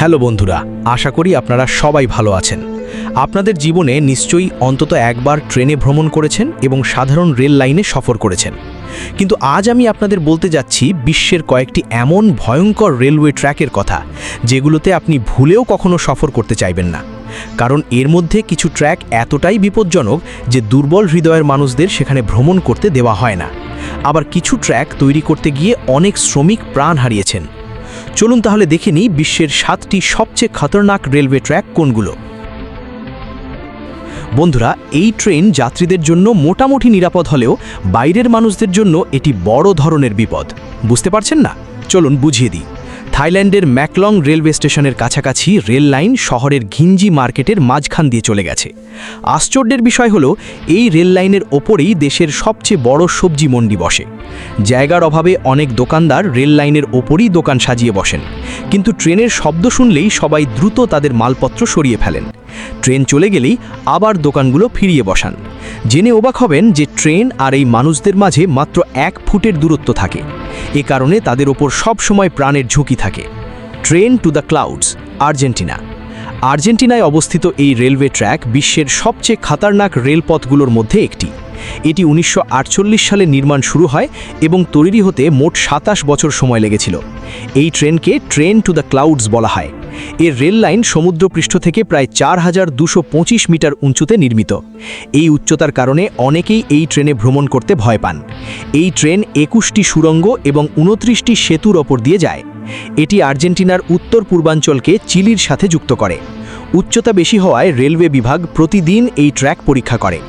Hello বন্ধুরা, আশা করি আপনারা সবাই ভালো আছেন। আপনাদের জীবনে নিশ্চয়ই অন্তত একবার ট্রেনে ভ্রমণ করেছেন এবং সাধারণ রেল লাইনে সফর করেছেন। কিন্তু আজ আমি আপনাদের বলতে যাচ্ছি বিশ্বের কয়েকটি এমন ভয়ঙ্কর রেলওয়ে ট্র্যাকের কথা, যেগুলোতে আপনি ভুলেও কখনো সফর করতে চাইবেন না। কারণ এর মধ্যে কিছু ট্র্যাক এতটাই বিপজ্জনক যে দুর্বল হৃদয়ের মানুষদের সেখানে ভ্রমণ করতে দেওয়া হয় না। আবার কিছু ট্র্যাক তৈরি করতে গিয়ে অনেক শ্রমিক প্রাণ হারিয়েছেন। চলুন তাহলে দেখে নিই বিশ্বের 7টি সবচেয়ে খতরনাক রেলওয়ে ট্র্যাক কোনগুলো। বন্ধুরা, এই ট্রেন যাত্রীদের জন্য মোটামুটি নিরাপদ হলেও বাইরের মানুষদের জন্য এটি বড় ধরনের বিপদ। বুঝতে পারছেন না? চলুন বুঝিয়ে দিই। থাইল্যান্ডের ম্যাকলং রেলওয়ে স্টেশনের কাছাকাছি রেল লাইন শহরের ঘিঞ্জি মার্কেটের মাঝখান দিয়ে চলে গেছে। আশ্চর্যের বিষয় হলো, এই রেল লাইনের ওপরেই দেশের সবচেয়ে বড় সবজি মন্ডি বসে। জায়গার অভাবে অনেক দোকানদার রেল লাইনের ওপরেই দোকান সাজিয়ে বসেন, কিন্তু ট্রেনের শব্দ শুনলেই সবাই দ্রুত তাদের মালপত্র সরিয়ে ফেলেন। ট্রেন চলে গেলেই আবার দোকানগুলো ফিরিয়ে বসান। জেনে অবাক হবেন যে ট্রেন আর এই মানুষদের মাঝে মাত্র 1 ফুটের দূরত্ব থাকে। এ কারণে তাদের ওপর সবসময় প্রাণের ঝুঁকি থাকে। Train to the clouds, Argentina. আর্জেন্টিনায় অবস্থিত এই রেলওয়ে ট্র্যাক বিশ্বের সবচেয়ে খতরনাক রেলপথগুলোর মধ্যে একটি। এটি 1948 সালে নির্মাণ শুরু হয় এবং তৈরি হতে মোট 27 বছর সময় লেগেছিল। এই ট্রেনকে ট্রেন টু দ্য ক্লাউডস বলা হয়। এর রেল লাইন সমুদ্রপৃষ্ঠ থেকে প্রায় 4225 মিটার উঁচুতে নির্মিত। এই উচ্চতার কারণে অনেকেই এই ট্রেনে ভ্রমণ করতে ভয় পান। এই ট্রেন 21টি সুড়ঙ্গ এবং 29টি সেতুর ওপর দিয়ে যায়। এটি আর্জেন্টিনার উত্তর পূর্বাঞ্চলকে চিলির সাথে যুক্ত করে। উচ্চতা বেশি হওয়ায় রেলওয়ে বিভাগ প্রতিদিন এই ট্র্যাক পরীক্ষা করে।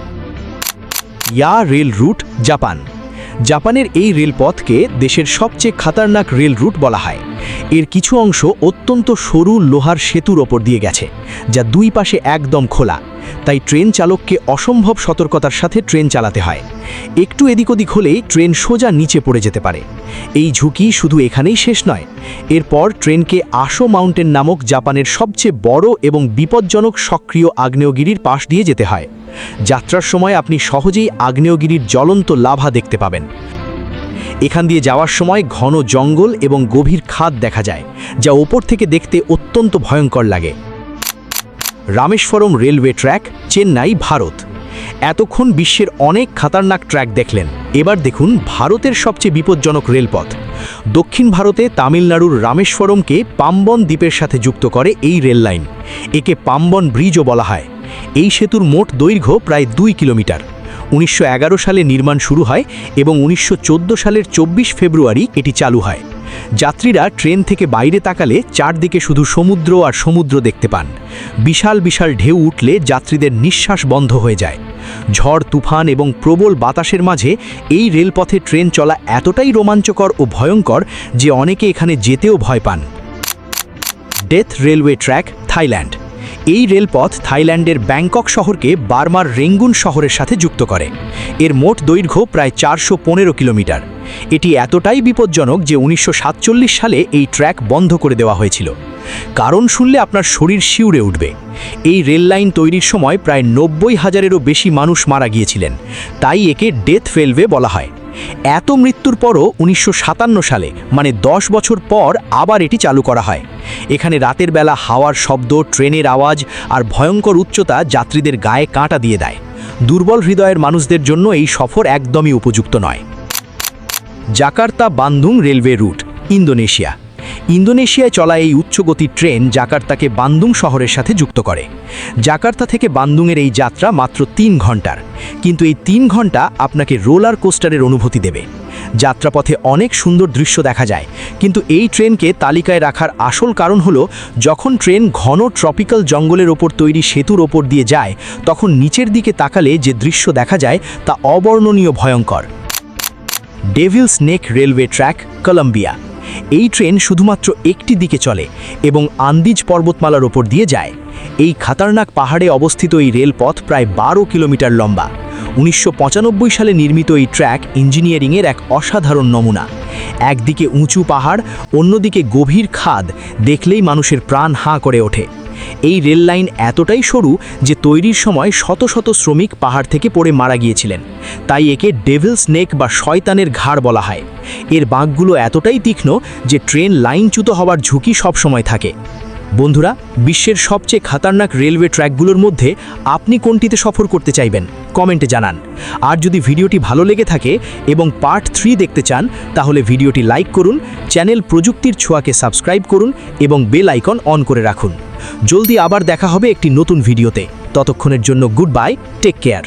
ইয়া রেল রুট, জাপান। জাপানের এই রেলপথকে দেশের সবচেয়ে খতরনাক রেল রুট বলা হয়। এর কিছু অংশ অত্যন্ত সরু লোহার সেতুর ওপর দিয়ে গেছে, যা দুই পাশে একদম খোলা। তাই ট্রেন চালককে অসম্ভব সতর্কতার সাথে ট্রেন চালাতে হয়। একটু এদিক ওদিক হলেই ট্রেন সোজা নিচে পড়ে যেতে পারে। এই ঝুঁকি শুধু এখানেই শেষ নয়। এরপর ট্রেনকে আশো মাউন্টেন নামক জাপানের সবচেয়ে বড় এবং বিপজ্জনক সক্রিয় আগ্নেয়গিরির পাশ দিয়ে যেতে হয়। যাত্রার সময় আপনি সহজেই আগ্নেয়গিরির জ্বলন্ত লাভা দেখতে পাবেন। এখান দিয়ে যাওয়ার সময় ঘন জঙ্গল এবং গভীর খাদ দেখা যায়, যা ওপর থেকে দেখতে অত্যন্ত ভয়ঙ্কর লাগে। Rameswaram railway track, Chennai, Bharat. এতক্ষণ বিশ্বের অনেক খতরনাক ট্র্যাক দেখলেন, এবার দেখুন ভারতের সবচেয়ে বিপজ্জনক রেলপথ। দক্ষিণ ভারতে তামিলনাড়ুর রামেশ্বরমকে পাম্বন দ্বীপের সাথে যুক্ত করে এই রেল লাইন। একে পাম্বন ব্রিজও বলা হয়। এই সেতুর মোট দৈর্ঘ্য প্রায় 2 কিলোমিটার। 1911 সালে নির্মাণ শুরু হয় এবং 1914 সালের 24 ফেব্রুয়ারি এটি চালু হয়। যাত্রীরা ট্রেন থেকে বাইরে তাকালে চারদিকে শুধু সমুদ্র আর সমুদ্র দেখতে পান। বিশাল বিশাল ঢেউ উঠলে যাত্রীদের নিঃশ্বাস বন্ধ হয়ে যায়। ঝড়, তুফান এবং প্রবল বাতাসের মাঝে এই রেলপথে ট্রেন চলা এতটাই রোমাঞ্চকর ও ভয়ঙ্কর যে অনেকে এখানে যেতেও ভয় পান। Death railway track, Thailand. এই রেলপথ থাইল্যান্ডের ব্যাংকক শহরকে বার্মার রেঙ্গুন শহরের সাথে যুক্ত করে। এর মোট দৈর্ঘ্য প্রায় 415 কিলোমিটার। এটি এতটাই বিপজ্জনক যে 1947 সালে এই ট্র্যাক বন্ধ করে দেওয়া হয়েছিল। কারণ শুনলে আপনার শরীর শিউরে উঠবে। এই রেল লাইন তৈরির সময় প্রায় 90,000-এরও বেশি মানুষ মারা গিয়েছিলেন, তাই একে ডেথ রেলওয়ে বলা হয়। এত মৃত্যুর পরও 1957 সালে, মানে 10 বছর পর, আবার এটি চালু করা হয়। এখানে রাতের বেলা হাওয়ার শব্দ, ট্রেনের আওয়াজ আর ভয়ঙ্কর উচ্চতা যাত্রীদের গায়ে কাঁটা দিয়ে দেয়। দুর্বল হৃদয়ের মানুষদের জন্য এই সফর একদমই উপযুক্ত নয়। Jakarta Bandung railway route, Indonesia. ইন্দোনেশিয়ায় চলা এই উচ্চগতির ট্রেন জাকার্তাকে বান্দুং শহরের সাথে যুক্ত করে। জাকার্তা থেকে বান্দুংয়ের এই যাত্রা মাত্র 3 ঘন্টার, কিন্তু এই 3 ঘন্টা আপনাকে রোলার কোস্টারের অনুভূতি দেবে। যাত্রাপথে অনেক সুন্দর দৃশ্য দেখা যায়, কিন্তু এই ট্রেনকে তালিকায় রাখার আসল কারণ হলো, যখন ট্রেন ঘন ট্রপিক্যাল জঙ্গলের ওপর তৈরি সেতুর ওপর দিয়ে যায়, তখন নিচের দিকে তাকালে যে দৃশ্য দেখা যায় তা অবর্ণনীয় ভয়ঙ্কর। ডেভিলস নেক রেলওয়ে ট্র্যাক, কলম্বিয়া। এই ট্রেন শুধুমাত্র একটি দিকে চলে এবং আন্দিজ পর্বতমালার ওপর দিয়ে যায়। এই খতরনাক পাহাড়ে অবস্থিত এই রেলপথ প্রায় 12 কিলোমিটার লম্বা। 1995 সালে নির্মিত এই ট্র্যাক ইঞ্জিনিয়ারিংয়ের এক অসাধারণ নমুনা। একদিকে উঁচু পাহাড়, অন্যদিকে গভীর খাদ, দেখলেই মানুষের প্রাণ হাঁ করে ওঠে। এই রেল লাইন এতটাই সরু যে তৈরির সময় শত শত শ্রমিক পাহাড় থেকে পড়ে মারা গিয়েছিলেন। তাই একে ডেভিলস নেক বা শয়তানের ঘাড় বলা হয়। এর বাঁকগুলো এতটাই তীক্ষ্ণ যে ট্রেন লাইনচ্যুত হওয়ার ঝুঁকি সবসময় থাকে। বন্ধুরা, বিশ্বের সবচেয়ে খতরনাক রেলওয়ে ট্র্যাকগুলোর মধ্যে আপনি কোনটিতে সফর করতে চাইবেন কমেন্টে জানান। আর যদি ভিডিওটি ভালো লেগে থাকে এবং পার্ট 3 দেখতে চান তাহলে ভিডিওটি লাইক করুন, চ্যানেল প্রযুক্তির ছোঁয়াকে সাবস্ক্রাইব করুন এবং বেল আইকন অন করে রাখুন। জলদি আবার দেখা হবে একটি নতুন ভিডিওতে। ততক্ষণের জন্য গুড বাই, টেক কেয়ার।